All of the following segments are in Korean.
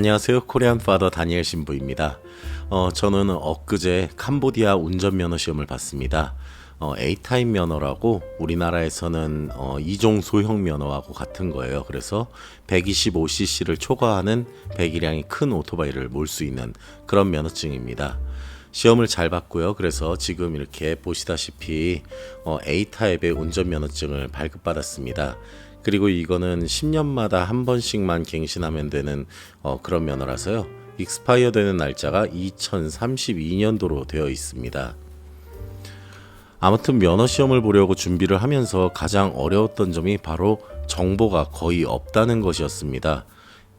안녕하세요. 코리안 파더 다니엘 신부입니다. 저는 엊그제 캄보디아 운전면허 시험을 봤습니다. A타입 면허라고 우리나라에서는 2종 소형 면허하고 같은 거예요. 그래서 125cc를 초과하는 배기량이 큰 오토바이를 몰 수 있는 그런 면허증입니다. 시험을 잘 봤고요. 그래서 지금 이렇게 보시다시피 A타입의 운전면허증을 발급받았습니다. 그리고 이거는 10년마다 한 번씩만 갱신하면 되는 그런 면허라서요. 익스파이어 되는 날짜가 2032년도로 되어 있습니다. 아무튼 면허 시험을 보려고 준비를 하면서 가장 어려웠던 점이 바로 정보가 거의 없다는 것이었습니다.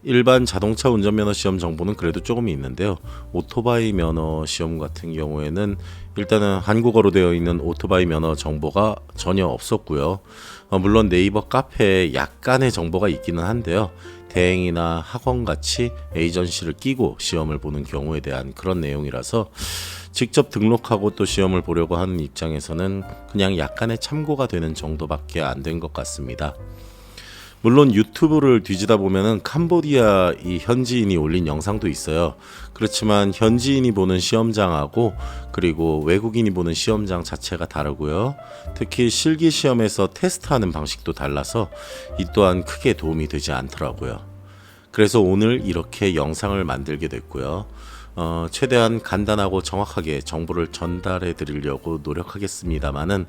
일반 자동차 운전면허 시험 정보는 그래도 조금 있는데요. 오토바이 면허 시험 같은 경우에는 일단은 한국어로 되어 있는 오토바이 면허 정보가 전혀 없었고요. 물론 네이버 카페에 약간의 정보가 있기는 한데요. 대행이나 학원같이 에이전시를 끼고 시험을 보는 경우에 대한 그런 내용이라서 직접 등록하고 또 시험을 보려고 하는 입장에서는 그냥 약간의 참고가 되는 정도밖에 안 된 것 같습니다. 물론 유튜브를 뒤지다 보면은 캄보디아 이 현지인이 올린 영상도 있어요. 그렇지만 현지인이 보는 시험장하고 그리고 외국인이 보는 시험장 자체가 다르고요. 특히 실기 시험에서 테스트하는 방식도 달라서 이 또한 크게 도움이 되지 않더라고요. 그래서 오늘 이렇게 영상을 만들게 됐고요. 최대한 간단하고 정확하게 정보를 전달해 드리려고 노력하겠습니다만은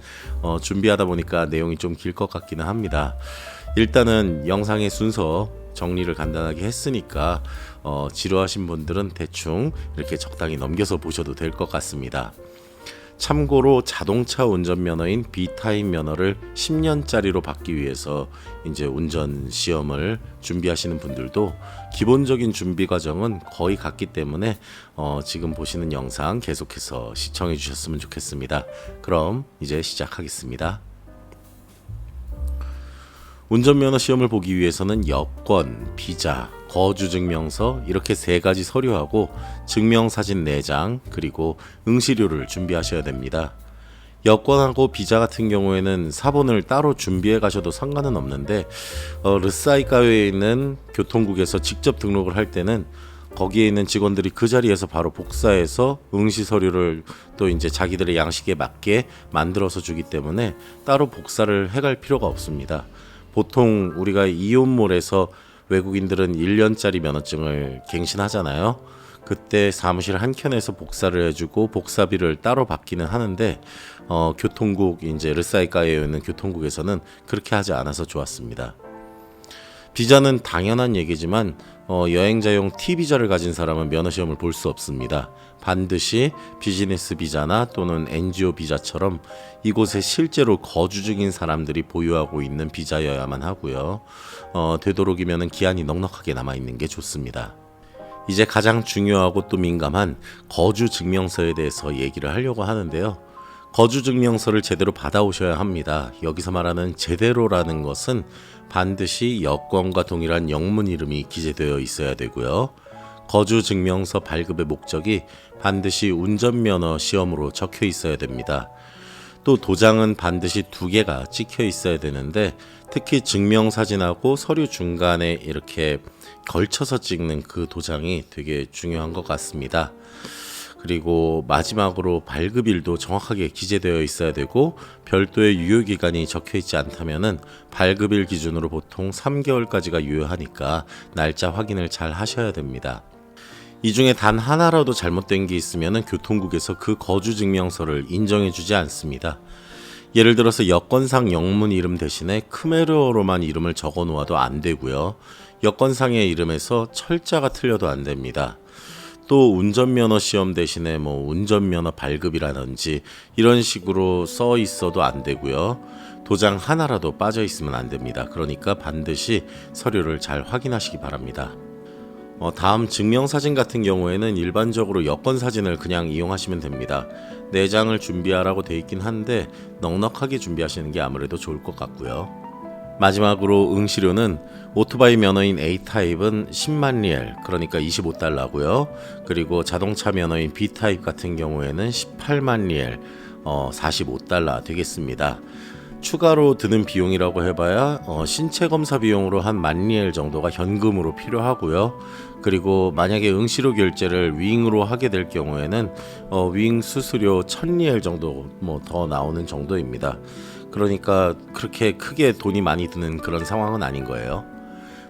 준비하다 보니까 내용이 좀 길 것 같기는 합니다. 일단은 영상의 순서 정리를 간단하게 했으니까 지루하신 분들은 대충 이렇게 적당히 넘겨서 보셔도 될 것 같습니다. 참고로 자동차 운전면허인 B타입 면허를 10년짜리로 받기 위해서 이제 운전 시험을 준비하시는 분들도 기본적인 준비 과정은 거의 같기 때문에 지금 보시는 영상 계속해서 시청해 주셨으면 좋겠습니다. 그럼 이제 시작하겠습니다. 운전면허 시험을 보기 위해서는 여권, 비자, 거주증명서 이렇게 세 가지 서류하고 증명사진 4장 그리고 응시료를 준비하셔야 됩니다. 여권하고 비자 같은 경우에는 사본을 따로 준비해 가셔도 상관은 없는데 르사이카웨에 있는 교통국에서 직접 등록을 할 때는 거기에 있는 직원들이 그 자리에서 바로 복사해서 응시 서류를 또 이제 자기들의 양식에 맞게 만들어서 주기 때문에 따로 복사를 해갈 필요가 없습니다. 보통 우리가 이온몰에서 외국인들은 1년짜리 면허증을 갱신하잖아요. 그때 사무실 한켠에서 복사를 해주고 복사비를 따로 받기는 하는데 교통국 이제 르사이카에 있는 교통국에서는 그렇게 하지 않아서 좋았습니다. 비자는 당연한 얘기지만 여행자용 T비자를 가진 사람은 면허시험을 볼 수 없습니다. 반드시 비즈니스 비자나 또는 NGO 비자처럼 이곳에 실제로 거주 중인 사람들이 보유하고 있는 비자여야만 하고요. 되도록이면 기한이 넉넉하게 남아있는 게 좋습니다. 이제 가장 중요하고 또 민감한 거주 증명서에 대해서 얘기를 하려고 하는데요. 거주 증명서를 제대로 받아오셔야 합니다. 여기서 말하는 제대로라는 것은 반드시 여권과 동일한 영문 이름이 기재되어 있어야 되고요. 거주 증명서 발급의 목적이 반드시 운전면허 시험으로 적혀 있어야 됩니다. 또 도장은 반드시 2개가 찍혀 있어야 되는데 특히 증명사진하고 서류 중간에 이렇게 걸쳐서 찍는 그 도장이 되게 중요한 것 같습니다. 그리고 마지막으로 발급일도 정확하게 기재되어 있어야 되고 별도의 유효기간이 적혀있지 않다면 발급일 기준으로 보통 3개월까지가 유효하니까 날짜 확인을 잘 하셔야 됩니다. 이 중에 단 하나라도 잘못된 게 있으면 교통국에서 그 거주증명서를 인정해주지 않습니다. 예를 들어서 여권상 영문 이름 대신에 크메르어로만 이름을 적어 놓아도 안 되고요. 여권상의 이름에서 철자가 틀려도 안 됩니다. 또 운전면허 시험 대신에 운전면허 발급이라든지 이런 식으로 써 있어도 안 되고요. 도장 하나라도 빠져 있으면 안 됩니다. 그러니까 반드시 서류를 잘 확인하시기 바랍니다. 다음 증명사진 같은 경우에는 일반적으로 여권 사진을 그냥 이용하시면 됩니다. 4장을 준비하라고 돼 있긴 한데 넉넉하게 준비하시는 게 아무래도 좋을 것 같고요. 마지막으로 응시료는 오토바이 면허인 A타입은 10만 리엘 그러니까 25달러고요. 그리고 자동차 면허인 B타입 같은 경우에는 18만 리엘 45달러 되겠습니다. 추가로 드는 비용이라고 해봐야 신체 검사 비용으로 한 10,000리엘 정도가 현금으로 필요하고요. 그리고 만약에 응시료 결제를 윙으로 하게 될 경우에는 윙 수수료 1,000리엘 정도 더 나오는 정도입니다. 그러니까 그렇게 크게 돈이 많이 드는 그런 상황은 아닌 거예요.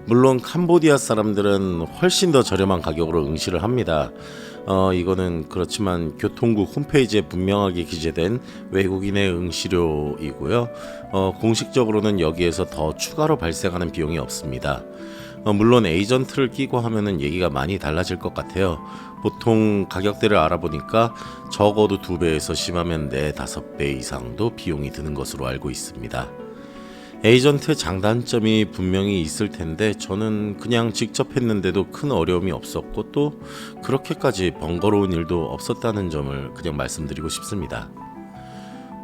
물론 캄보디아 사람들은 훨씬 더 저렴한 가격으로 응시를 합니다. 이거는 그렇지만 교통국 홈페이지에 분명하게 기재된 외국인의 응시료이고요. 공식적으로는 여기에서 더 추가로 발생하는 비용이 없습니다. 물론 에이전트를 끼고 하면은 얘기가 많이 달라질 것 같아요. 보통 가격대를 알아보니까 적어도 2배에서 심하면 4-5배 이상도 비용이 드는 것으로 알고 있습니다. 에이전트의 장단점이 분명히 있을 텐데 저는 그냥 직접 했는데도 큰 어려움이 없었고 또 그렇게까지 번거로운 일도 없었다는 점을 그냥 말씀드리고 싶습니다.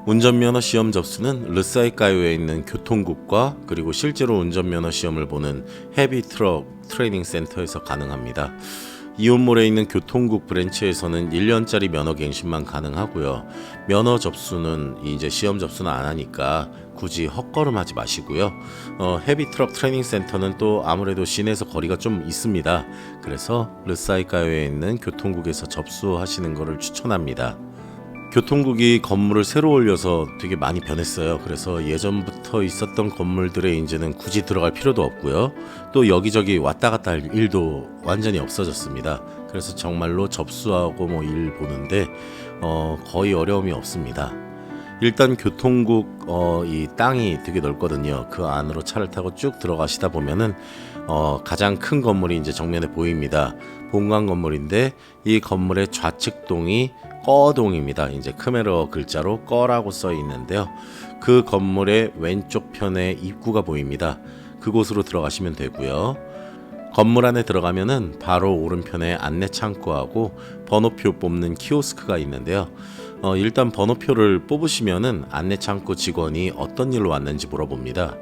운전면허 시험 접수는 르사이카요에 있는 교통국과 그리고 실제로 운전면허 시험을 보는 헤비 트럭 트레이닝 센터에서 가능합니다. 이온몰에 있는 교통국 브랜치에서는 1년짜리 면허 갱신만 가능하고요. 면허 접수는 이제 시험 접수는 안 하니까 굳이 헛걸음하지 마시고요. 헤비 트럭 트레이닝 센터는 또 아무래도 시내에서 거리가 좀 있습니다. 그래서 르사이카요에 있는 교통국에서 접수하시는 것을 추천합니다. 교통국이 건물을 새로 올려서 되게 많이 변했어요. 그래서 예전부터 있었던 건물들에 이제는 굳이 들어갈 필요도 없고요. 또 여기저기 왔다 갔다 할 일도 완전히 없어졌습니다. 그래서 정말로 접수하고 일 보는데 거의 어려움이 없습니다. 일단 교통국 이 땅이 되게 넓거든요. 그 안으로 차를 타고 쭉 들어가시다 보면은 가장 큰 건물이 이제 정면에 보입니다. 본관 건물인데 이 건물의 좌측 동이 꺼동입니다. 이제 크메르어 글자로 꺼라고 써 있는데요. 그 건물의 왼쪽 편에 입구가 보입니다. 그곳으로 들어가시면 되고요. 건물 안에 들어가면은 바로 오른편에 안내 창구하고 번호표 뽑는 키오스크가 있는데요. 일단 번호표를 뽑으시면은 안내 창구 직원이 어떤 일로 왔는지 물어봅니다.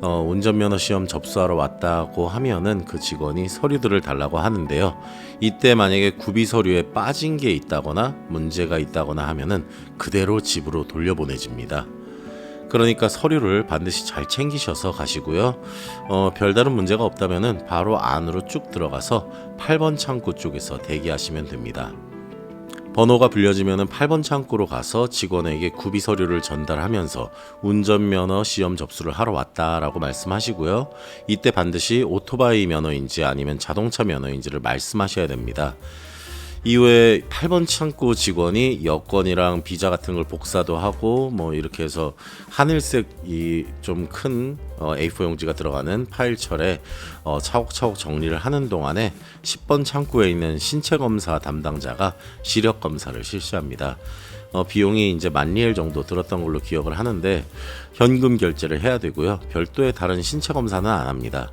운전면허 시험 접수하러 왔다고 하면은 그 직원이 서류들을 달라고 하는데요. 이때 만약에 구비 서류에 빠진 게 있다거나 문제가 있다거나 하면은 그대로 집으로 돌려보내집니다. 그러니까 서류를 반드시 잘 챙기셔서 가시고요. 별다른 문제가 없다면은 바로 안으로 쭉 들어가서 8번 창구 쪽에서 대기하시면 됩니다. 번호가 불려지면 8번 창구로 가서 직원에게 구비 서류를 전달하면서 운전면허 시험 접수를 하러 왔다라고 말씀하시고요. 이때 반드시 오토바이 면허인지 아니면 자동차 면허인지를 말씀하셔야 됩니다. 이후에 8번 창구 직원이 여권이랑 비자 같은 걸 복사도 하고 이렇게 해서 하늘색 이 좀 큰 A4 용지가 들어가는 파일철에 차곡차곡 정리를 하는 동안에 10번 창구에 있는 신체 검사 담당자가 시력 검사를 실시합니다. 비용이 이제 10,000리엘 정도 들었던 걸로 기억을 하는데 현금 결제를 해야 되고요. 별도의 다른 신체 검사는 안 합니다.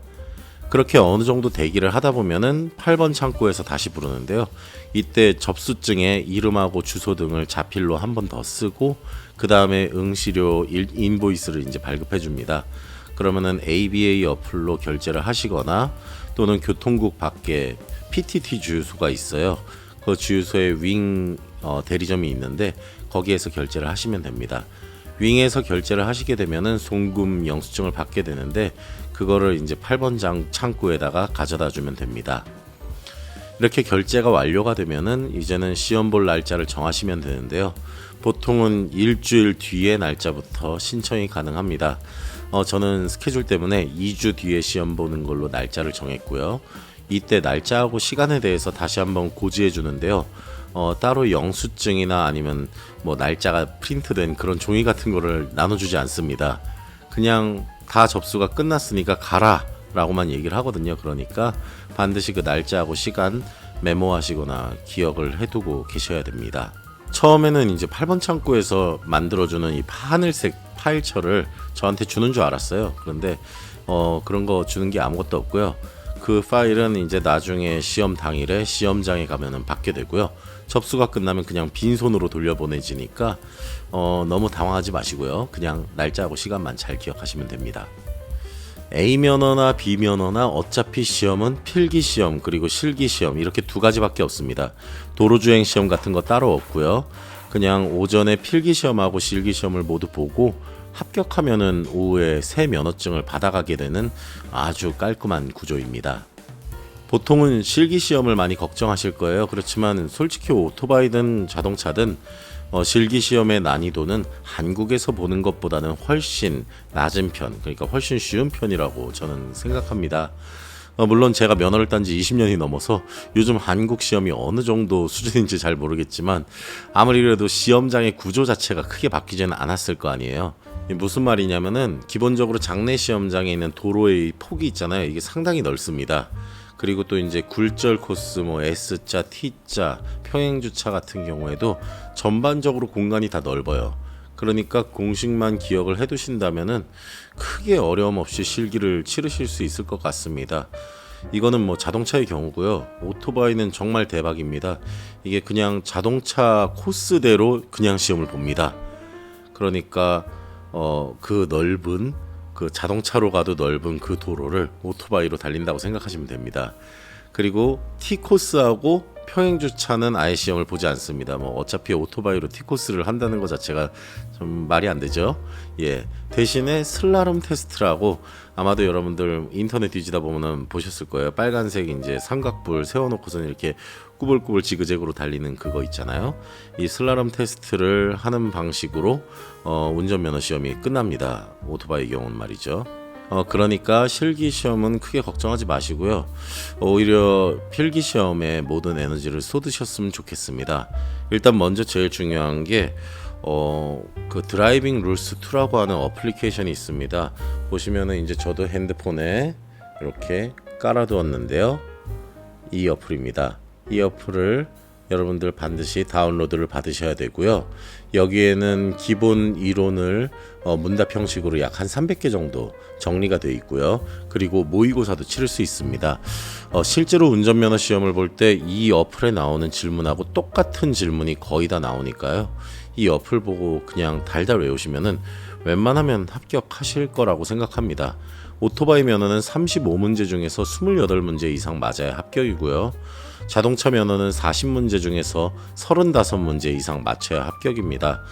그렇게 어느 정도 대기를 하다 보면은 8번 창구에서 다시 부르는데요. 이때 접수증에 이름하고 주소 등을 자필로 한 번 더 쓰고 그 다음에 응시료 인보이스를 이제 발급해 줍니다. 그러면은 ABA 어플로 결제를 하시거나 또는 교통국 밖에 PTT 주유소가 있어요. 그 주유소에 윙 대리점이 있는데 거기에서 결제를 하시면 됩니다. 윙에서 결제를 하시게 되면은 송금 영수증을 받게 되는데 그거를 이제 8번 창구에다가 가져다 주면 됩니다. 이렇게 결제가 완료가 되면은 이제는 시험 볼 날짜를 정하시면 되는데요. 보통은 일주일 뒤의 날짜부터 신청이 가능합니다. 저는 스케줄 때문에 2주 뒤에 시험 보는 걸로 날짜를 정했고요. 이때 날짜하고 시간에 대해서 다시 한번 고지해 주는데요. 따로 영수증이나 아니면 날짜가 프린트된 그런 종이 같은 거를 나눠주지 않습니다. 그냥 다 접수가 끝났으니까 가라 라고만 얘기를 하거든요. 그러니까 반드시 그 날짜하고 시간 메모하시거나 기억을 해두고 계셔야 됩니다. 처음에는 이제 8번 창구에서 만들어주는 이 하늘색 파일철을 저한테 주는 줄 알았어요. 그런데 그런 거 주는 게 아무것도 없고요. 그 파일은 이제 나중에 시험 당일에 시험장에 가면은 받게 되고요. 접수가 끝나면 그냥 빈손으로 돌려보내지니까 너무 당황하지 마시고요. 그냥 날짜하고 시간만 잘 기억하시면 됩니다. A면허나 B면허나 어차피 시험은 필기시험 그리고 실기시험 이렇게 두 가지밖에 없습니다. 도로주행시험 같은 거 따로 없고요. 그냥 오전에 필기시험하고 실기시험을 모두 보고 합격하면은 오후에 새 면허증을 받아가게 되는 아주 깔끔한 구조입니다. 보통은 실기시험을 많이 걱정하실 거예요. 그렇지만 솔직히 오토바이든 자동차든 실기시험의 난이도는 한국에서 보는 것보다는 훨씬 낮은 편, 그러니까 훨씬 쉬운 편이라고 저는 생각합니다. 물론 제가 면허를 딴 지 20년이 넘어서 요즘 한국 시험이 어느 정도 수준인지 잘 모르겠지만 아무리 그래도 시험장의 구조 자체가 크게 바뀌지는 않았을 거 아니에요. 무슨 말이냐면은 기본적으로 장내 시험장에 있는 도로의 폭이 있잖아요. 이게 상당히 넓습니다. 그리고 또 이제 굴절 코스, 뭐 S자, T자, 평행주차 같은 경우에도 전반적으로 공간이 다 넓어요. 그러니까 공식만 기억을 해두신다면은 크게 어려움 없이 실기를 치르실 수 있을 것 같습니다. 이거는 뭐 자동차의 경우고요. 오토바이는 정말 대박입니다. 이게 그냥 자동차 코스대로 그냥 시험을 봅니다. 그러니까 그 넓은 그 자동차로 가도 넓은 그 도로를 오토바이로 달린다고 생각하시면 됩니다. 그리고 T코스하고 평행주차는 아예 시험을 보지 않습니다. 뭐 어차피 오토바이로 T코스를 한다는 것 자체가 좀 말이 안 되죠. 예. 대신에 슬라롬 테스트라고 아마도 여러분들 인터넷 뒤지다 보면은 보셨을 거예요. 빨간색 이제 삼각불 세워놓고서는 이렇게 꾸불꾸불 지그재그로 달리는 그거 있잖아요. 이 슬라롬 테스트를 하는 방식으로 운전면허 시험이 끝납니다. 오토바이 경우는 말이죠. 그러니까 실기시험은 크게 걱정하지 마시고요. 오히려 필기시험에 모든 에너지를 쏟으셨으면 좋겠습니다. 일단 먼저 제일 중요한 게 그 드라이빙 룰스 2라고 하는 어플리케이션이 있습니다. 보시면은 이제 저도 핸드폰에 이렇게 깔아두었는데요. 이 어플입니다. 이 어플을 여러분들 반드시 다운로드를 받으셔야 되고요. 여기에는 기본 이론을 문답 형식으로 약 한 300개 정도 정리가 되어 있고요. 그리고 모의고사도 치를 수 있습니다. 실제로 운전면허 시험을 볼 때 이 어플에 나오는 질문하고 똑같은 질문이 거의 다 나오니까요. 이 어플 보고 그냥 달달 외우시면은 웬만하면 합격하실 거라고 생각합니다. 오토바이 면허는 35문제 중에서 28문제 이상 맞아야 합격이고요. 자동차 면허는 40문제 중에서 35문제 이상 맞춰야 합격입니다.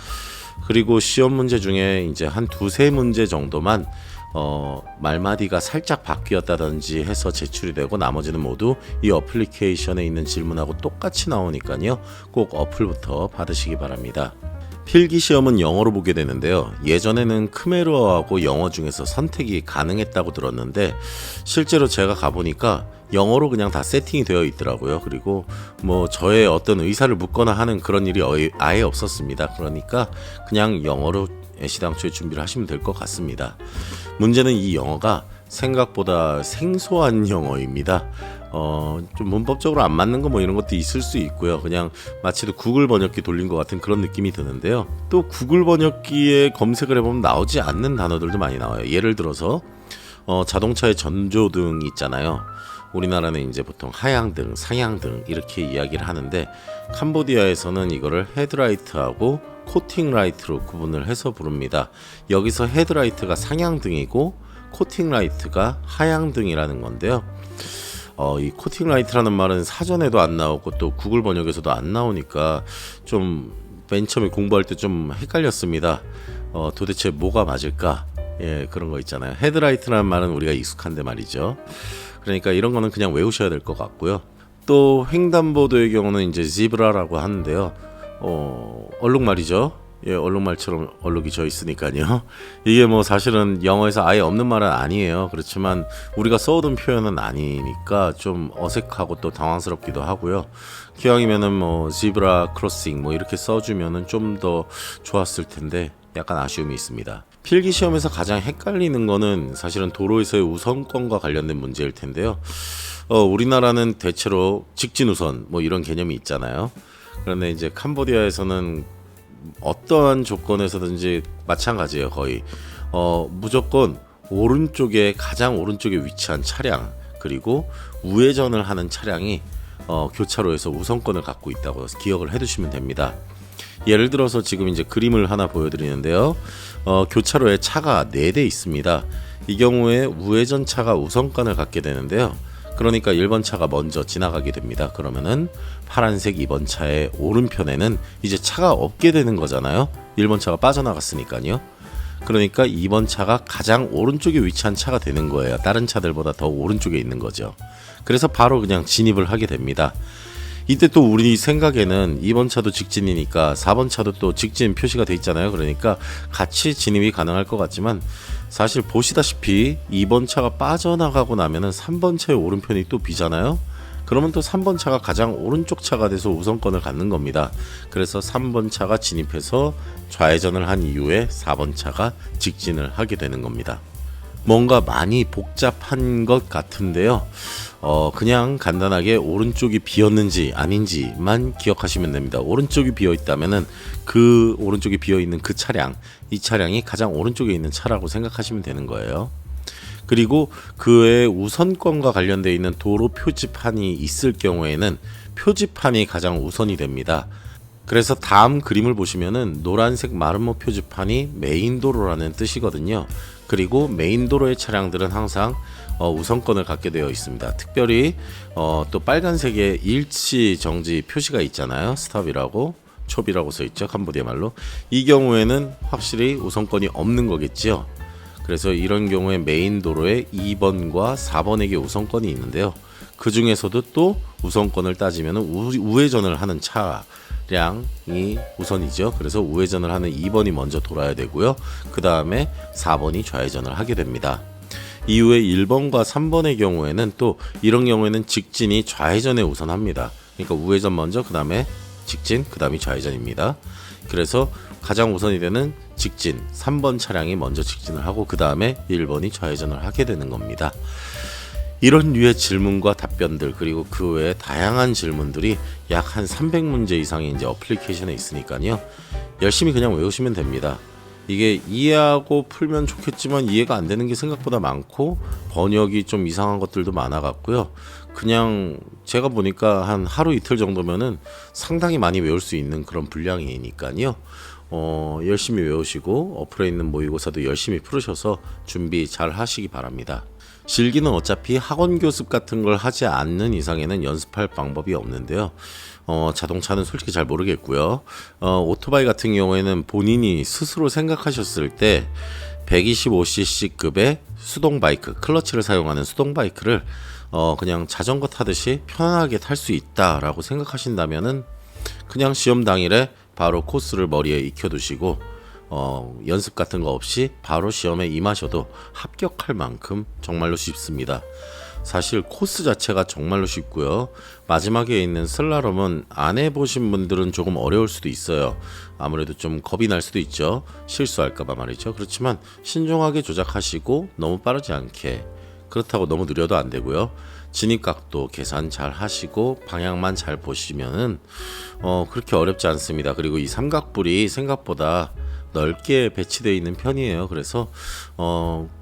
그리고 시험 문제 중에 이제 한 두세 문제 정도만 말마디가 살짝 바뀌었다든지 해서 제출이 되고 나머지는 모두 이 어플리케이션에 있는 질문하고 똑같이 나오니까요. 꼭 어플부터 받으시기 바랍니다. 필기시험은 영어로 보게 되는데요. 예전에는 크메르어하고 영어 중에서 선택이 가능했다고 들었는데 실제로 제가 가보니까 영어로 그냥 다 세팅이 되어 있더라고요. 그리고 뭐 저의 어떤 의사를 묻거나 하는 그런 일이 아예 없었습니다. 그러니까 그냥 영어로 애시당초에 준비를 하시면 될 것 같습니다. 문제는 이 영어가 생각보다 생소한 영어입니다. 좀 문법적으로 안 맞는 거 뭐 이런 것도 있을 수 있고요. 그냥 마치도 구글 번역기 돌린 것 같은 그런 느낌이 드는데요. 또 구글 번역기에 검색을 해보면 나오지 않는 단어들도 많이 나와요. 예를 들어서 자동차의 전조등 있잖아요. 우리나라는 이제 보통 하향등, 상향등 이렇게 이야기를 하는데 캄보디아에서는 이거를 헤드라이트하고 코팅라이트로 구분을 해서 부릅니다. 여기서 헤드라이트가 상향등이고 코팅라이트가 하향등이라는 건데요. 이 코팅라이트라는 말은 사전에도 안 나오고 또 구글 번역에서도 안 나오니까 좀 맨 처음에 공부할 때 좀 헷갈렸습니다. 도대체 뭐가 맞을까? 예, 그런 거 있잖아요. 헤드라이트라는 말은 우리가 익숙한데 말이죠. 그러니까 이런 거는 그냥 외우셔야 될 것 같고요. 또 횡단보도의 경우는 이제 지브라라고 하는데요. 얼룩 말이죠. 예, 얼룩말처럼 얼룩이 져 있으니까요. 이게 뭐 사실은 영어에서 아예 없는 말은 아니에요. 그렇지만 우리가 써오던 표현은 아니니까 좀 어색하고 또 당황스럽기도 하고요. 기왕이면은 뭐 지브라 크로싱 뭐 이렇게 써주면은 좀 더 좋았을 텐데 약간 아쉬움이 있습니다. 필기시험에서 가장 헷갈리는 거는 사실은 도로에서의 우선권과 관련된 문제일 텐데요. 우리나라는 대체로 직진 우선 뭐 이런 개념이 있잖아요. 그런데 이제 캄보디아에서는 어떠한 조건에서든지 마찬가지예요. 거의 무조건 오른쪽에 가장 오른쪽에 위치한 차량 그리고 우회전을 하는 차량이 교차로에서 우선권을 갖고 있다고 기억을 해두시면 됩니다. 예를 들어서 지금 이제 그림을 하나 보여드리는데요. 교차로에 차가 4대 있습니다. 이 경우에 우회전 차가 우선권을 갖게 되는데요. 그러니까 1번 차가 먼저 지나가게 됩니다. 그러면은 파란색 2번 차의 오른편에는 이제 차가 없게 되는 거잖아요. 1번 차가 빠져나갔으니까요. 그러니까 2번 차가 가장 오른쪽에 위치한 차가 되는 거예요. 다른 차들보다 더 오른쪽에 있는 거죠. 그래서 바로 그냥 진입을 하게 됩니다. 이때 또 우리 생각에는 2번 차도 직진이니까 4번 차도 또 직진 표시가 돼 있잖아요. 그러니까 같이 진입이 가능할 것 같지만 사실 보시다시피 2번 차가 빠져나가고 나면은 3번 차의 오른편이 또 비잖아요. 그러면 또 3번 차가 가장 오른쪽 차가 돼서 우선권을 갖는 겁니다. 그래서 3번 차가 진입해서 좌회전을 한 이후에 4번 차가 직진을 하게 되는 겁니다. 뭔가 많이 복잡한 것 같은데요. 그냥 간단하게 오른쪽이 비었는지 아닌지만 기억하시면 됩니다. 오른쪽이 비어 있다면은 그 오른쪽이 비어 있는 그 차량, 이 차량이 가장 오른쪽에 있는 차라고 생각하시면 되는 거예요. 그리고 그 외에 우선권과 관련되어 있는 도로 표지판이 있을 경우에는 표지판이 가장 우선이 됩니다. 그래서 다음 그림을 보시면은 노란색 마름모 표지판이 메인 도로라는 뜻이거든요. 그리고 메인 도로의 차량들은 항상 우선권을 갖게 되어 있습니다. 특별히 또 빨간색의 일치 정지 표시가 있잖아요. 스톱이라고, 촉이라고 써 있죠. 캄보디아 말로. 이 경우에는 확실히 우선권이 없는 거겠죠. 그래서 이런 경우에 메인 도로에 2번과 4번에게 우선권이 있는데요. 그 중에서도 또 우선권을 따지면 우회전을 하는 차량이 우선이죠. 그래서 우회전을 하는 2번이 먼저 돌아야 되고요. 그 다음에 4번이 좌회전을 하게 됩니다. 이후에 1번과 3번의 경우에는 또 이런 경우에는 직진이 좌회전에 우선합니다. 그러니까 우회전 먼저, 그 다음에 직진, 그 다음이 좌회전입니다. 그래서 가장 우선이 되는 직진 3번 차량이 먼저 직진을 하고 그 다음에 1번이 좌회전을 하게 되는 겁니다. 이런 류의 질문과 답변들, 그리고 그 외에 다양한 질문들이 약 한 300문제 이상의 이제 어플리케이션에 있으니까요. 열심히 그냥 외우시면 됩니다. 이게 이해하고 풀면 좋겠지만 이해가 안 되는 게 생각보다 많고 번역이 좀 이상한 것들도 많아 갖고요. 그냥 제가 보니까 한 하루 이틀 정도면은 상당히 많이 외울 수 있는 그런 분량이니까요. 열심히 외우시고 어플에 있는 모의고사도 열심히 풀으셔서 준비 잘 하시기 바랍니다. 실기는 어차피 학원 교습 같은 걸 하지 않는 이상에는 연습할 방법이 없는데요. 자동차는 솔직히 잘 모르겠고요. 오토바이 같은 경우에는 본인이 스스로 생각하셨을 때 125cc급의 수동 바이크, 클러치를 사용하는 수동 바이크를 그냥 자전거 타듯이 편안하게 탈 수 있다라고 생각하신다면은 그냥 시험 당일에 바로 코스를 머리에 익혀두시고 연습 같은 거 없이 바로 시험에 임하셔도 합격할 만큼 정말로 쉽습니다. 사실 코스 자체가 정말로 쉽고요. 마지막에 있는 슬라롬은 안 해보신 분들은 조금 어려울 수도 있어요. 아무래도 좀 겁이 날 수도 있죠. 실수할까봐 말이죠. 그렇지만 신중하게 조작하시고 너무 빠르지 않게, 그렇다고 너무 느려도 안 되고요. 진입각도 계산 잘 하시고 방향만 잘 보시면은 그렇게 어렵지 않습니다. 그리고 이 삼각뿔이 생각보다 넓게 배치되어 있는 편이에요. 그래서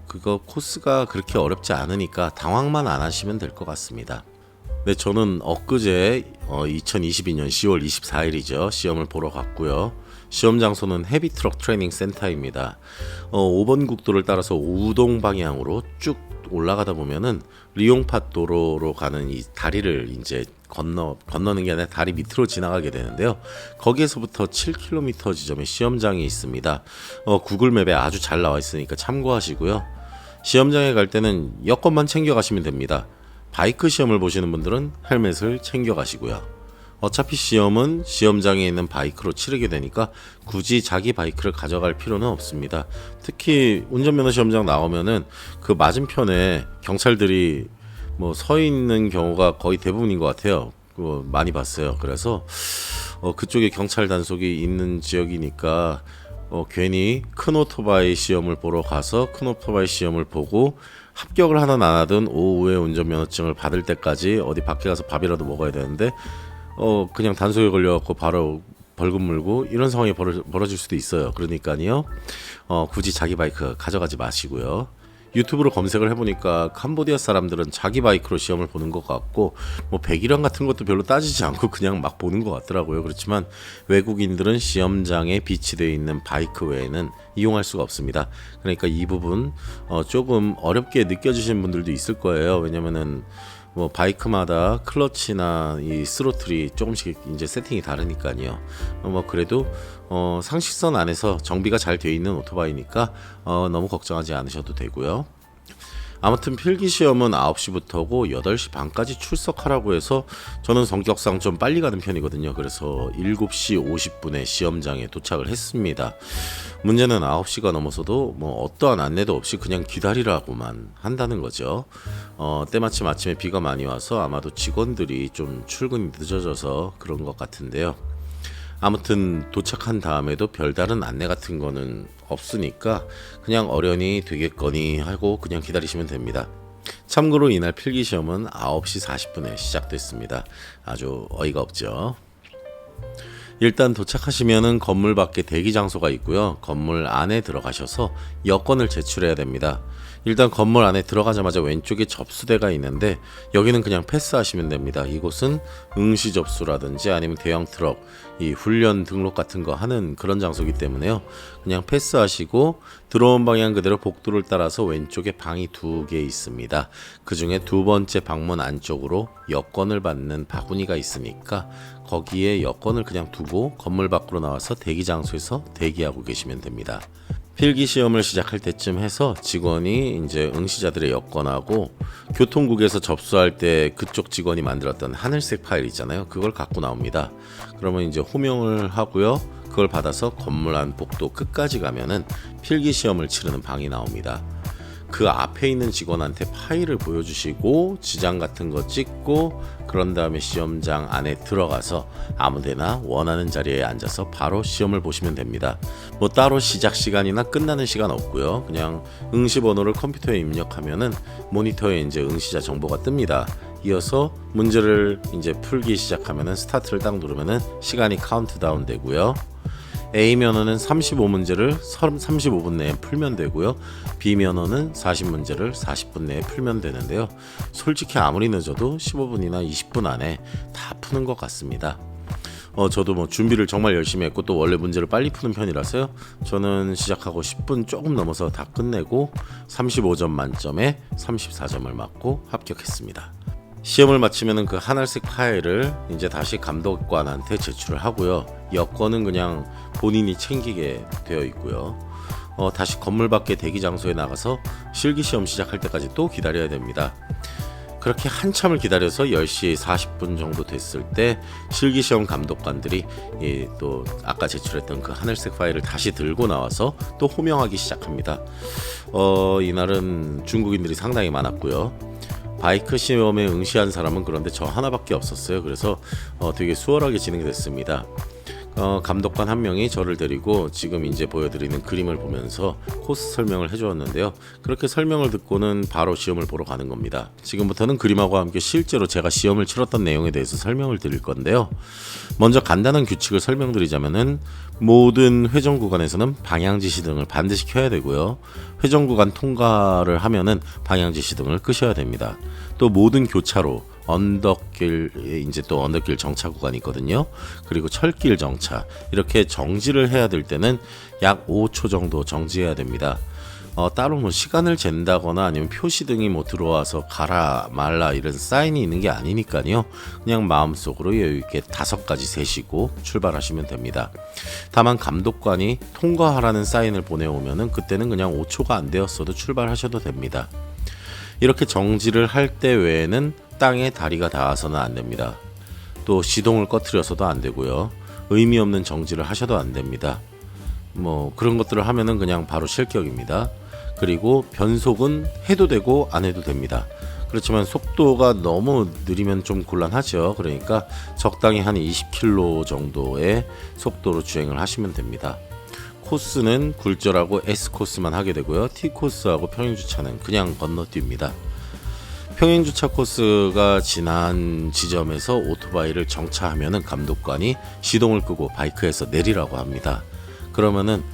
그거 코스가 그렇게 어렵지 않으니까 당황만 안 하시면 될 것 같습니다. 네, 저는 엊그제 2022년 10월 24일이죠. 시험을 보러 갔고요. 시험 장소는 헤비트럭 트레이닝 센터입니다. 5번 국도를 따라서 우동 방향으로 쭉 올라가다 보면은 리옹팟 도로로 가는 이 다리를 이제 건너는 게 아니라 다리 밑으로 지나가게 되는데요. 거기에서부터 7km 지점에 시험장이 있습니다. 구글맵에 아주 잘 나와 있으니까 참고하시고요. 시험장에 갈 때는 여권만 챙겨 가시면 됩니다. 바이크 시험을 보시는 분들은 헬멧을 챙겨 가시고요. 어차피 시험은 시험장에 있는 바이크로 치르게 되니까 굳이 자기 바이크를 가져갈 필요는 없습니다. 특히 운전면허 시험장 나오면은 그 맞은편에 경찰들이 뭐 서 있는 경우가 거의 대부분인 것 같아요. 많이 봤어요. 그래서 그쪽에 경찰 단속이 있는 지역이니까 괜히 큰 오토바이 시험을 보러 가서 큰 오토바이 시험을 보고 합격을 하든 안 하든 오후에 운전면허증을 받을 때까지 어디 밖에 가서 밥이라도 먹어야 되는데 그냥 단속에 걸려갖고 바로 벌금 물고 이런 상황이 벌어질 수도 있어요. 그러니까요, 굳이 자기 바이크 가져가지 마시고요. 유튜브로 검색을 해보니까 캄보디아 사람들은 자기 바이크로 시험을 보는 것 같고 뭐 배기량 같은 것도 별로 따지지 않고 그냥 막 보는 것 같더라고요. 그렇지만 외국인들은 시험장에 비치되어 있는 바이크 외에는 이용할 수가 없습니다. 그러니까 이 부분 조금 어렵게 느껴지시는 분들도 있을 거예요. 왜냐면은 뭐 바이크마다 클러치나 이 스로틀이 조금씩 이제 세팅이 다르니까요. 뭐 그래도 상식선 안에서 정비가 잘 되어 있는 오토바이니까 너무 걱정하지 않으셔도 되고요. 아무튼 필기시험은 9시부터고 8시 반까지 출석하라고 해서 저는 성격상 좀 빨리 가는 편이거든요. 그래서 7시 50분에 시험장에 도착을 했습니다. 문제는 9시가 넘어서도 뭐 어떠한 안내도 없이 그냥 기다리라고만 한다는 거죠. 때마침 아침에 비가 많이 와서 아마도 직원들이 좀 출근이 늦어져서 그런 것 같은데요. 아무튼 도착한 다음에도 별다른 안내 같은 거는 없으니까 그냥 어련히 되겠거니 하고 그냥 기다리시면 됩니다. 참고로 이날 필기시험은 9시 40분에 시작됐습니다. 아주 어이가 없죠. 일단 도착하시면은 건물 밖에 대기 장소가 있고요. 건물 안에 들어가셔서 여권을 제출해야 됩니다. 일단 건물 안에 들어가자마자 왼쪽에 접수대가 있는데 여기는 그냥 패스하시면 됩니다. 이곳은 응시 접수라든지 아니면 대형 트럭, 이 훈련 등록 같은 거 하는 그런 장소이기 때문에요. 그냥 패스하시고 들어온 방향 그대로 복도를 따라서 왼쪽에 방이 2개 있습니다. 그 중에 2번째 방문 안쪽으로 여권을 받는 바구니가 있으니까 거기에 여권을 그냥 두고 건물 밖으로 나와서 대기 장소에서 대기하고 계시면 됩니다. 필기 시험을 시작할 때쯤 해서 직원이 이제 응시자들의 여권하고 교통국에서 접수할 때 그쪽 직원이 만들었던 하늘색 파일 있잖아요. 그걸 갖고 나옵니다. 그러면 이제 호명을 하고요. 그걸 받아서 건물 안 복도 끝까지 가면은 필기 시험을 치르는 방이 나옵니다. 그 앞에 있는 직원한테 파일을 보여주시고 지장 같은 거 찍고 그런 다음에 시험장 안에 들어가서 아무데나 원하는 자리에 앉아서 바로 시험을 보시면 됩니다. 뭐 따로 시작 시간이나 끝나는 시간 없고요. 그냥 응시 번호를 컴퓨터에 입력하면은 모니터에 이제 응시자 정보가 뜹니다. 이어서 문제를 이제 풀기 시작하면은 스타트를 딱 누르면은 시간이 카운트다운 되고요. A 면허는 35문제를 35분 내에 풀면 되고요. B 면허는 40문제를 40분 내에 풀면 되는데요. 솔직히 아무리 늦어도 15분이나 20분 안에 다 푸는 것 같습니다. 저도 뭐 준비를 정말 열심히 했고 또 원래 문제를 빨리 푸는 편이라서요. 저는 시작하고 10분 조금 넘어서 다 끝내고 35점 만점에 34점을 맞고 합격했습니다. 시험을 마치면은 그 하늘색 파일을 이제 다시 감독관한테 제출을 하고요. 여권은 그냥 본인이 챙기게 되어 있고요. 다시 건물 밖에 대기 장소에 나가서 실기시험 시작할 때까지 또 기다려야 됩니다. 그렇게 한참을 기다려서 10시 40분 정도 됐을 때 실기시험 감독관들이 또 아까 제출했던 그 하늘색 파일을 다시 들고 나와서 또 호명하기 시작합니다. 이날은 중국인들이 상당히 많았고요. 바이크 시험에 응시한 사람은 그런데 저 하나밖에 없었어요. 그래서 되게 수월하게 진행이 됐습니다. 감독관 한 명이 저를 데리고 지금 이제 보여드리는 그림을 보면서 코스 설명을 해주었는데요. 그렇게 설명을 듣고는 바로 시험을 보러 가는 겁니다. 지금부터는 그림하고 함께 실제로 제가 시험을 치렀던 내용에 대해서 설명을 드릴 건데요. 먼저 간단한 규칙을 설명드리자면은 모든 회전 구간에서는 방향지시 등을 반드시 켜야 되고요. 회전 구간 통과를 하면은 방향지시 등을 끄셔야 됩니다. 또 모든 교차로 언덕길 이제 또 언덕길 정차 구간이 있거든요. 그리고 철길 정차 이렇게 정지를 해야 될 때는 약 5초 정도 정지해야 됩니다. 따로 뭐 시간을 잰다거나 아니면 표시등이 뭐 들어와서 가라 말라 이런 사인이 있는 게 아니니까요. 그냥 마음속으로 여유있게 5가지 세시고 출발하시면 됩니다. 다만 감독관이 통과하라는 사인을 보내오면은 그때는 그냥 5초가 안 되었어도 출발하셔도 됩니다. 이렇게 정지를 할 때 외에는 땅에 다리가 닿아서는 안 됩니다. 또 시동을 꺼트려서도 안 되고요. 의미 없는 정지를 하셔도 안 됩니다. 뭐 그런 것들을 하면은 그냥 바로 실격입니다. 그리고 변속은 해도 되고 안 해도 됩니다. 그렇지만 속도가 너무 느리면 좀 곤란하죠. 그러니까 적당히 한 20km 정도의 속도로 주행을 하시면 됩니다. 코스는 굴절하고 S코스만 하게 되고요. T코스하고 평행주차는 그냥 건너뜁니다. 평행주차 코스가 지난 지점에서 오토바이를 정차하면은 감독관이 시동을 끄고 바이크에서 내리라고 합니다. 그러면은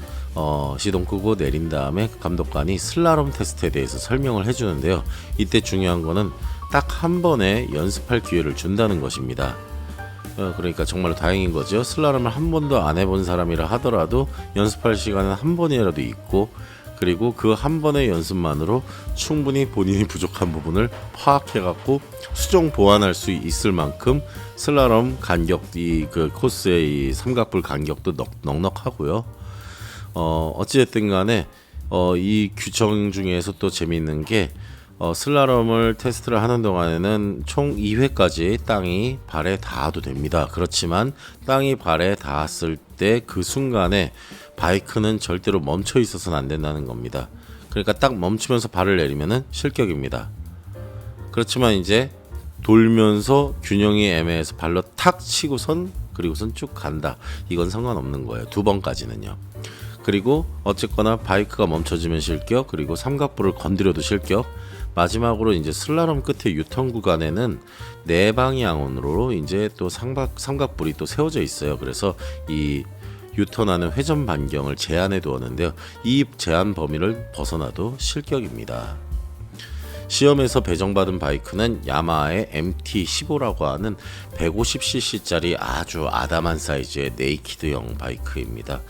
시동 끄고 내린 다음에 감독관이 슬라롬 테스트에 대해서 설명을 해주는데요. 이때 중요한 거는 딱 한 번에 연습할 기회를 준다는 것입니다. 그러니까 정말로 다행인 거죠. 슬라롬을 한 번도 안 해본 사람이라 하더라도 연습할 시간은 한 번이라도 있고 그리고 그 한 번의 연습만으로 충분히 본인이 부족한 부분을 파악해갖고 수정 보완할 수 있을 만큼 슬라럼 간격이 그 코스의 이 삼각불 간격도 넉넉하고요. 어찌됐든 간에 이 규정 중에서 또 재미있는 게 슬라럼을 테스트를 하는 동안에는 총 2회까지 땅이 발에 닿아도 됩니다. 그렇지만 땅이 발에 닿았을 때 그 순간에 바이크는 절대로 멈춰 있어서는 안 된다는 겁니다. 그러니까 딱 멈추면서 발을 내리면은 실격입니다. 그렇지만 이제 돌면서 균형이 애매해서 발로 탁 치고선 그리고선 쭉 간다. 이건 상관없는 거예요. 2번까지는요. 그리고 어쨌거나 바이크가 멈춰지면 실격, 그리고 삼각불을 건드려도 실격. 마지막으로 이제 슬라럼 끝에 유턴 구간에는 네 방향으로 이제 또 삼각불이 또 세워져 있어요. 그래서 이 유턴하는 회전 반경을 제한해 두었는데요. 이 제한 범위를 벗어나도 실격입니다. 시험에서 배정받은 바이크는 야마하의 MT15라고 하는 150cc짜리 아주 아담한 사이즈의 네이키드형 바이크입니다.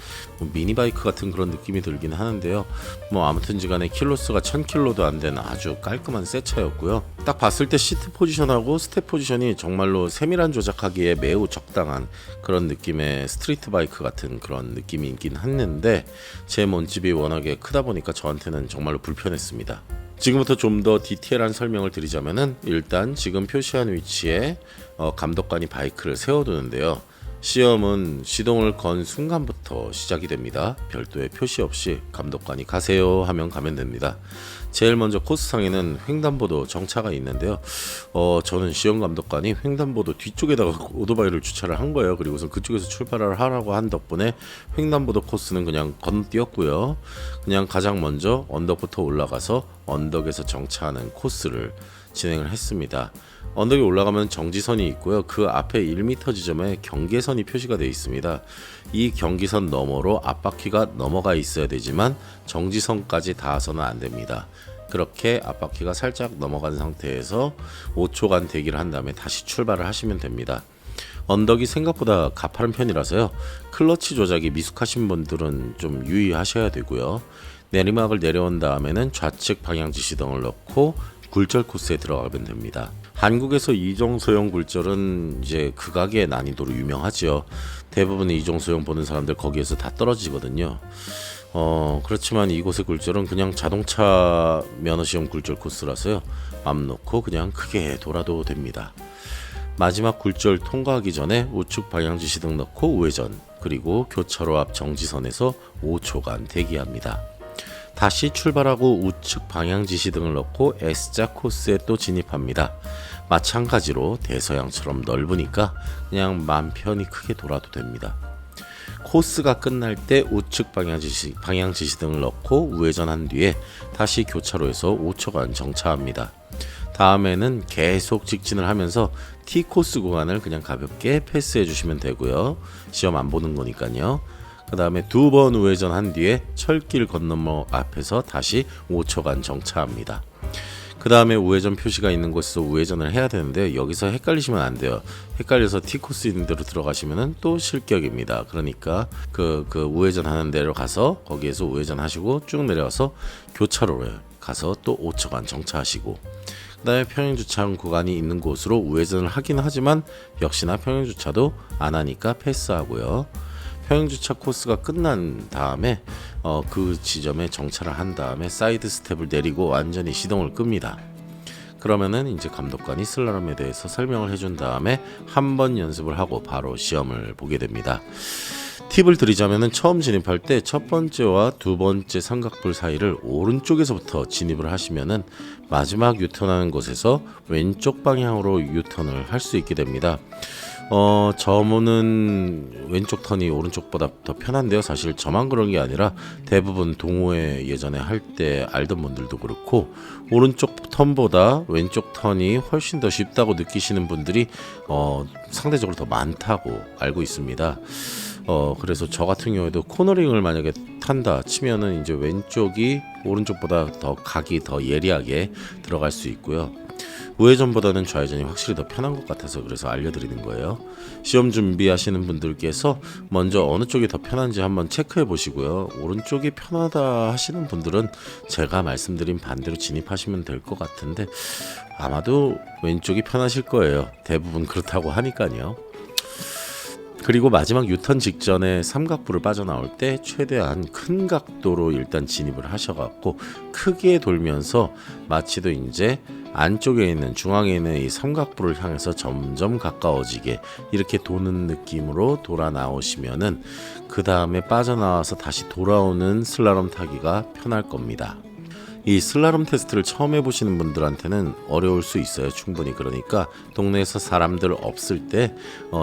미니 바이크 같은 그런 느낌이 들긴 하는데요. 아무튼지간에 킬로수가 1000킬로도 안 되는 아주 깔끔한 새 차였고요. 딱 봤을 때 시트 포지션하고 스텝 포지션이 정말로 세밀한 조작하기에 매우 적당한 그런 느낌의 스트리트 바이크 같은 그런 느낌이긴 했는데 제 몸집이 워낙에 크다 보니까 저한테는 정말로 불편했습니다. 지금부터 좀 더 디테일한 설명을 드리자면은 일단 지금 표시한 위치에 감독관이 바이크를 세워두는데요. 시험은 시동을 건 순간부터 시작이 됩니다. 별도의 표시 없이 감독관이 가세요 하면 가면 됩니다. 제일 먼저 코스상에는 횡단보도 정차가 있는데요. 저는 시험 감독관이 횡단보도 뒤쪽에다가 오토바이를 주차를 한 거예요. 그리고서 그쪽에서 출발을 하라고 한 덕분에 횡단보도 코스는 그냥 건너뛰었고요. 그냥 가장 먼저 언덕부터 올라가서 언덕에서 정차하는 코스를 진행을 했습니다. 언덕에 올라가면 정지선이 있고요. 그 앞에 1m 지점에 경계선이 표시가 되어 있습니다. 이 경계선 너머로 앞바퀴가 넘어가 있어야 되지만 정지선까지 닿아서는 안 됩니다. 그렇게 앞바퀴가 살짝 넘어간 상태에서 5초간 대기를 한 다음에 다시 출발을 하시면 됩니다. 언덕이 생각보다 가파른 편이라서요. 클러치 조작이 미숙하신 분들은 좀 유의하셔야 되고요. 내리막을 내려온 다음에는 좌측 방향지 시동을 넣고 굴절 코스에 들어가면 됩니다. 한국에서 이종소형 굴절은 이제 극악의 난이도로 유명하죠. 대부분의 이종소형 보는 사람들 거기에서 다 떨어지거든요. 그렇지만 이곳의 굴절은 그냥 자동차 면허시험 굴절 코스라서요. 맘 놓고 그냥 크게 돌아도 됩니다. 마지막 굴절 통과하기 전에 우측 방향지 시동 넣고 우회전, 그리고 교차로 앞 정지선에서 5초간 대기합니다. 다시 출발하고 우측 방향지 시등을 넣고 S자 코스에 또 진입합니다. 마찬가지로 대서양처럼 넓으니까 그냥 맘 편히 크게 돌아도 됩니다. 코스가 끝날 때 우측 방향지 시등을 넣고 우회전한 뒤에 다시 교차로에서 5초간 정차합니다. 다음에는 계속 직진을 하면서 T코스 구간을 그냥 가볍게 패스해 주시면 되고요. 시험 안 보는 거니까요. 그 다음에 2번 우회전 한 뒤에 철길 건너머 앞에서 다시 5초간 정차합니다. 그 다음에 우회전 표시가 있는 곳에서 우회전을 해야 되는데 여기서 헷갈리시면 안 돼요. 헷갈려서 T코스 있는 데로 들어가시면 또 실격입니다. 그러니까 그 우회전 하는 데로 가서 거기에서 우회전 하시고 쭉 내려와서 교차로로 가서 또 5초간 정차하시고, 그 다음에 평행주차한 구간이 있는 곳으로 우회전을 하긴 하지만 역시나 평행주차도 안 하니까 패스하고요. 평행주차 코스가 끝난 다음에 그 지점에 정차를 한 다음에 사이드 스텝을 내리고 완전히 시동을 끕니다. 그러면은 이제 감독관이 슬라럼에 대해서 설명을 해준 다음에 한 번 연습을 하고 바로 시험을 보게 됩니다. 팁을 드리자면은 처음 진입할 때 첫 번째와 두 번째 삼각불 사이를 오른쪽에서부터 진입을 하시면은 마지막 유턴하는 곳에서 왼쪽 방향으로 유턴을 할 수 있게 됩니다. 저는 왼쪽 턴이 오른쪽보다 더 편한데요. 사실 저만 그런 게 아니라 대부분 동호회 예전에 할 때 알던 분들도 그렇고 오른쪽 턴보다 왼쪽 턴이 훨씬 더 쉽다고 느끼시는 분들이 상대적으로 더 많다고 알고 있습니다. 그래서 저 같은 경우에도 코너링을 만약에 탄다 치면은 이제 왼쪽이 오른쪽보다 더 각이 더 예리하게 들어갈 수 있고요. 우회전보다는 좌회전이 확실히 더 편한 것 같아서 그래서 알려드리는 거예요. 시험 준비하시는 분들께서 먼저 어느 쪽이 더 편한지 한번 체크해 보시고요. 오른쪽이 편하다 하시는 분들은 제가 말씀드린 반대로 진입하시면 될 것 같은데 아마도 왼쪽이 편하실 거예요. 대부분 그렇다고 하니까요. 그리고 마지막 유턴 직전에 삼각부를 빠져나올 때 최대한 큰 각도로 일단 진입을 하셔갖고 크게 돌면서 마치도 이제 안쪽에 있는 중앙에 있는 이 삼각부를 향해서 점점 가까워지게 이렇게 도는 느낌으로 돌아 나오시면은 그 다음에 빠져나와서 다시 돌아오는 슬랄롬 타기가 편할 겁니다. 이 슬랄롬 테스트를 처음 해보시는 분들한테는 어려울 수 있어요. 충분히. 그러니까 동네에서 사람들 없을 때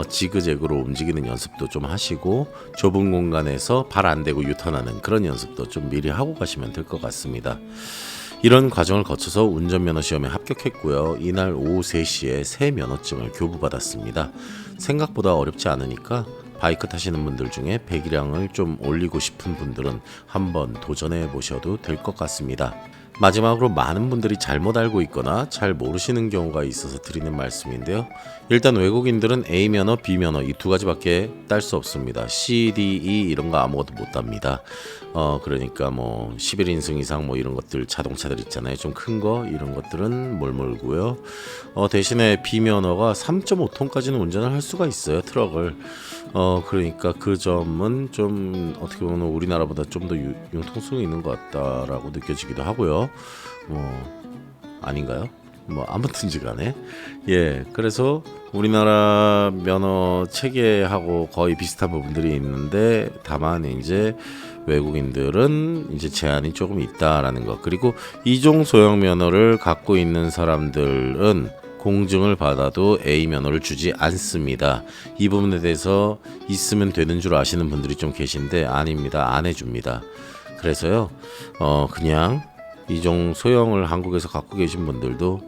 지그재그로 움직이는 연습도 좀 하시고 좁은 공간에서 발 안 대고 유턴하는 그런 연습도 좀 미리 하고 가시면 될 것 같습니다. 이런 과정을 거쳐서 운전면허 시험에 합격했고요. 이날 오후 3시에 새 면허증을 교부받았습니다. 생각보다 어렵지 않으니까 바이크 타시는 분들 중에 배기량을 좀 올리고 싶은 분들은 한번 도전해 보셔도 될 것 같습니다. 마지막으로 많은 분들이 잘못 알고 있거나 잘 모르시는 경우가 있어서 드리는 말씀인데요. 일단 외국인들은 A 면허, B 면허 이 두 가지밖에 딸 수 없습니다. C, D, E 이런 거 아무것도 못 땁니다. 그러니까 뭐 11인승 이상 뭐 이런 것들 자동차들 있잖아요. 좀 큰 거 이런 것들은 뭘 몰고요. 대신에 B 면허가 3.5톤까지는 운전을 할 수가 있어요. 트럭을. 그러니까 그 점은 좀 어떻게 보면 우리나라보다 좀 더 융통성이 있는 것 같다라고 느껴지기도 하고요. 아닌가요? 아무튼지 간에 그래서 우리나라 면허 체계하고 거의 비슷한 부분들이 있는데 다만 이제 외국인들은 이제 제한이 조금 있다라는 것. 그리고 이종 소형 면허를 갖고 있는 사람들은 공증을 받아도 A 면허를 주지 않습니다. 이 부분에 대해서 있으면 되는 줄 아시는 분들이 좀 계신데 아닙니다. 안 해줍니다. 그래서요 그냥 이종 소형을 한국에서 갖고 계신 분들도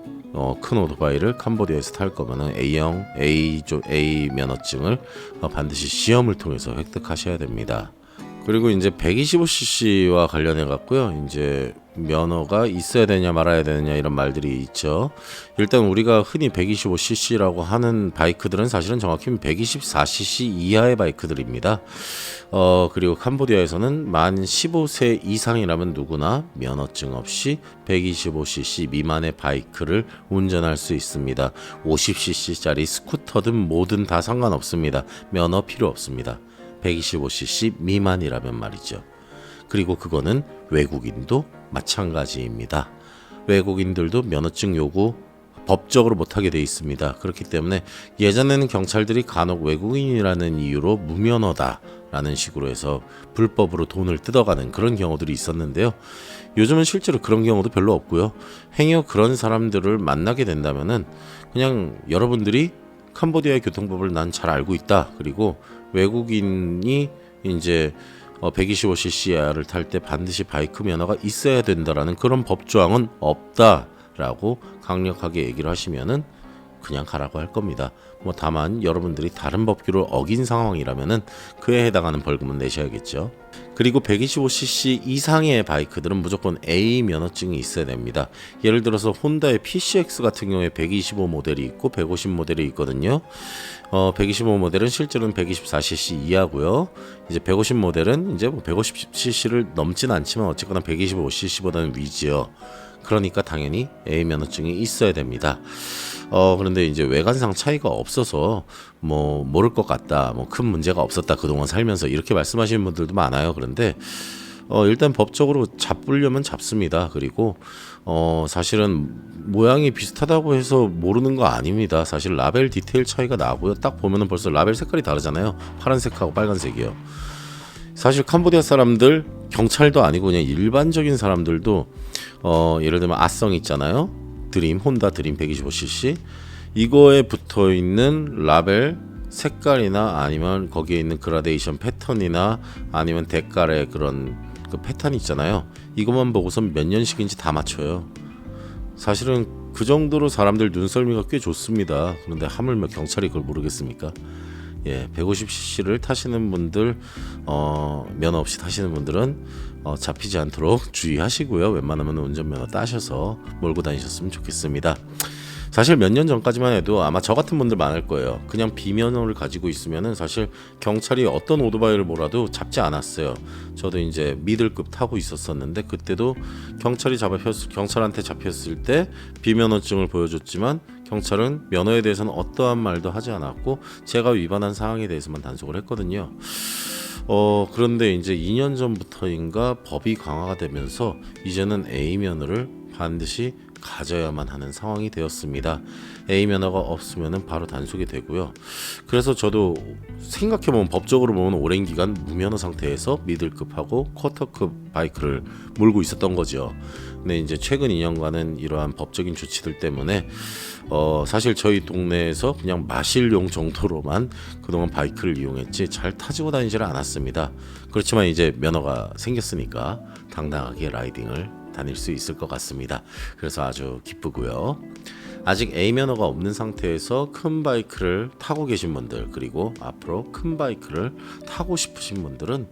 큰 오토바이를 캄보디아에서 탈 거면은 A형 A 면허증을 반드시 시험을 통해서 획득하셔야 됩니다. 그리고 이제 125cc와 관련해 갖고요. 이제 면허가 있어야 되냐 말아야 되느냐 이런 말들이 있죠. 일단 우리가 흔히 125cc라고 하는 바이크들은 사실은 정확히 124cc 이하의 바이크들입니다. 그리고 캄보디아에서는 만 15세 이상이라면 누구나 면허증 없이 125cc 미만의 바이크를 운전할 수 있습니다. 50cc짜리 스쿠터든 뭐든 다 상관없습니다. 면허 필요 없습니다. 125cc 미만이라면 말이죠. 그리고 그거는 외국인도 마찬가지입니다. 외국인들도 면허증 요구 법적으로 못하게 돼 있습니다. 그렇기 때문에 예전에는 경찰들이 간혹 외국인이라는 이유로 무면허다라는 식으로 해서 불법으로 돈을 뜯어가는 그런 경우들이 있었는데요. 요즘은 실제로 그런 경우도 별로 없고요. 행여 그런 사람들을 만나게 된다면은 그냥 여러분들이 캄보디아의 교통법을 난 잘 알고 있다. 그리고 외국인이 이제 125cc를 탈 때 반드시 바이크 면허가 있어야 된다라는 그런 법조항은 없다라고 강력하게 얘기를 하시면은 그냥 가라고 할 겁니다. 다만 여러분들이 다른 법규를 어긴 상황이라면은 그에 해당하는 벌금은 내셔야겠죠. 그리고 125cc 이상의 바이크들은 무조건 A 면허증이 있어야 됩니다. 예를 들어서 혼다의 PCX 같은 경우에 125 모델이 있고 150 모델이 있거든요. 125 모델은 실제로는 124cc 이하고요. 이제 150 모델은 이제 150cc를 넘진 않지만 어쨌거나 125cc보다는 위지요. 그러니까 당연히 A 면허증이 있어야 됩니다. 그런데 이제 외관상 차이가 없어서 모를 것 같다, 큰 문제가 없었다 그동안 살면서 이렇게 말씀하시는 분들도 많아요. 그런데 일단 법적으로 잡으려면 잡습니다. 그리고 사실은 모양이 비슷하다고 해서 모르는 거 아닙니다. 사실 라벨 디테일 차이가 나고요. 딱 보면은 벌써 라벨 색깔이 다르잖아요. 파란색하고 빨간색이요. 사실 캄보디아 사람들 경찰도 아니고 그냥 일반적인 사람들도 예를 들면 아성 있잖아요. 혼다 드림 125cc 이거에 붙어있는 라벨 색깔이나 아니면 거기에 있는 그라데이션 패턴이나 아니면 대깔의 그런 그 패턴이 있잖아요. 이것만 보고선 몇 년식인지 다 맞춰요. 사실은 그 정도로 사람들 눈썰미가 꽤 좋습니다. 그런데 하물며 경찰이 그걸 모르겠습니까? 150cc를 타시는 분들 면허 없이 타시는 분들은 잡히지 않도록 주의하시고요. 웬만하면 운전면허 따셔서 몰고 다니셨으면 좋겠습니다. 사실 몇 년 전까지만 해도 아마 저 같은 분들 많을 거예요. 그냥 비면허를 가지고 있으면은 사실 경찰이 어떤 오토바이를 몰아도 잡지 않았어요. 저도 이제 미들급 타고 있었었는데 그때도 경찰한테 잡혔을 때 비면허증을 보여줬지만 경찰은 면허에 대해서는 어떠한 말도 하지 않았고 제가 위반한 사항에 대해서만 단속을 했거든요. 그런데 이제 2년 전부터인가 법이 강화가 되면서 이제는 A면허를 반드시 가져야만 하는 상황이 되었습니다. A면허가 없으면 바로 단속이 되고요. 그래서 저도 생각해보면 법적으로 보면 오랜 기간 무면허 상태에서 미들급하고 쿼터급 바이크를 몰고 있었던 거죠. 근데 이제 최근 2년간은 이러한 법적인 조치들 때문에 사실 저희 동네에서 그냥 마실용 정도로만 그동안 바이크를 이용했지 잘 타지고 다니지를 않았습니다. 그렇지만 이제 면허가 생겼으니까 당당하게 라이딩을 다닐 수 있을 것 같습니다. 그래서 아주 기쁘고요. 아직 A면허가 없는 상태에서 큰 바이크를 타고 계신 분들, 그리고 앞으로 큰 바이크를 타고 싶으신 분들은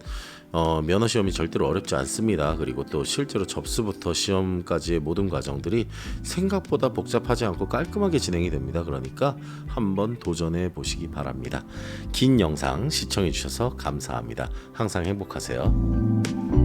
면허 시험이 절대로 어렵지 않습니다. 그리고 또 실제로 접수부터 시험까지의 모든 과정들이 생각보다 복잡하지 않고 깔끔하게 진행이 됩니다. 그러니까 한번 도전해 보시기 바랍니다. 긴 영상 시청해 주셔서 감사합니다. 항상 행복하세요.